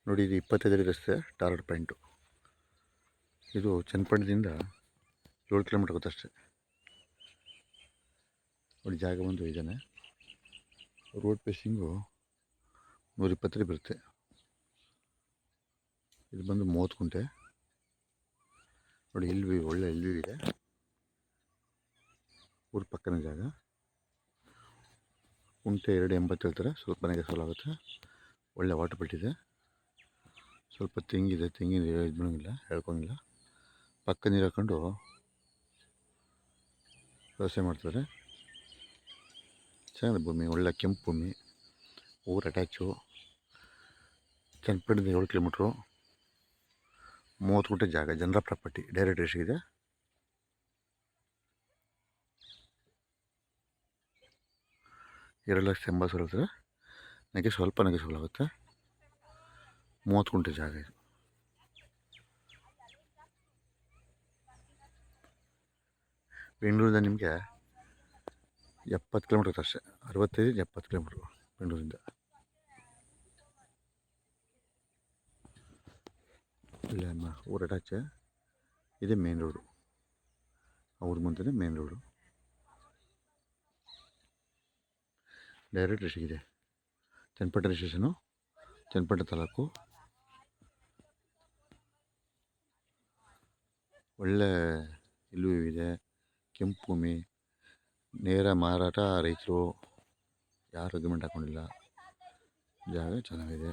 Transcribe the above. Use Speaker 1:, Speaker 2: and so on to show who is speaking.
Speaker 1: ನೋಡಿ, ಇದು 25 ಅಡಿ ರಸ್ತೆ, ಟಾರ್ಡ್ ಪಾಯಿಂಟು. ಇದು ಚನ್ನಪಟ್ಟಣದಿಂದ 7 ಕಿಲೋಮೀಟರ್ ಗೊತ್ತಷ್ಟೇ. ನೋಡಿ, ಜಾಗ ಬಂದು ಇದ್ದಾನೆ. ರೋಡ್ ಪೇಸಿಂಗು 120 ಅಡಿ ಬರುತ್ತೆ. ಇದು ಬಂದು 30 ಕುಂಟೆ. ನೋಡಿ, ಇಲ್ಲಿ ಒಳ್ಳೆ ಎಲ್ವಿ ಇದೆ. ಊರ ಪಕ್ಕನ ಜಾಗ. ಕುಂಟೆ 280 ಹೇಳ್ತಾರೆ. ಸ್ವಲ್ಪ ನನಗೆ ಆಗುತ್ತೆ. ಒಳ್ಳೆ ವಾಟರ್ ಬಿಟ್ಟಿದೆ. ಸ್ವಲ್ಪ ತೆಂಗಿದೆ. ತೆಂಗಿನ ಇದು ಬಿಡೋಂಗಿಲ್ಲ, ಹೇಳ್ಕೊಂಗಿಲ್ಲ. ಪಕ್ಕ ನೀರು ಹಾಕೊಂಡು ವ್ಯವಸಾಯ ಮಾಡ್ತಾರೆ. ಚೆನ್ನಾಗಿದೆ ಭೂಮಿ, ಒಳ್ಳೆ ಕೆಂಪು ಭೂಮಿ. ಊರು ಅಟ್ಯಾಚು. ಚನ್ನಪಟ್ಟಣದಿಂದ 7 ಕಿಲೋಮೀಟ್ರು, 30 ಗುಂಟೆ ಜಾಗ. ಜನರ ಪ್ರಾಪರ್ಟಿ. ಡೈರೆಕ್ಟ್ ಎಷ್ಟಿದೆ? 2,80,000 ಹೇಳ್ತಾರೆ. ನನಗೆ ಸ್ವಲ್ಪ ಆಗುತ್ತೆ. 30 ಗುಂಟೆ ಜಾಗ ಇದು. ಬೆಂಗಳೂರಿಂದ ನಿಮಗೆ 70 ಕಿಲೋಮೀಟರ್ ಅಷ್ಟೇ. 65-70 ಕಿಲೋಮೀಟ್ರು ಬೆಂಗಳೂರಿಂದ. ಇಲ್ಲ ಊರು ಅಟ್ಯಾಚೆ. ಇದೇ ಮೇನ್ ರೋಡು. ಅವ್ರ ಮುಂದೆ ಮೇನ್ ರೋಡು. ಡೈರೆಕ್ಟ್ ಎಷ್ಟಿದೆ? ಚನ್ನಪಟ್ಟಣ ಸ್ಟೇಷನು, ಚನ್ನಪಟ್ಟಣ ತಾಲೂಕು. ಒಳ್ಳೆ ಇಲ್ಲೂ ಇದೆ. ಕೆಂಪು ಭೂಮಿ, ನೇರ ಮಾರಾಟ. ರೈತರು ಯಾರು ಅಗ್ರಿಮೆಂಟ್ ಹಾಕೊಂಡಿಲ್ಲ. ಜಾಗ ಚೆನ್ನಾಗಿದೆ.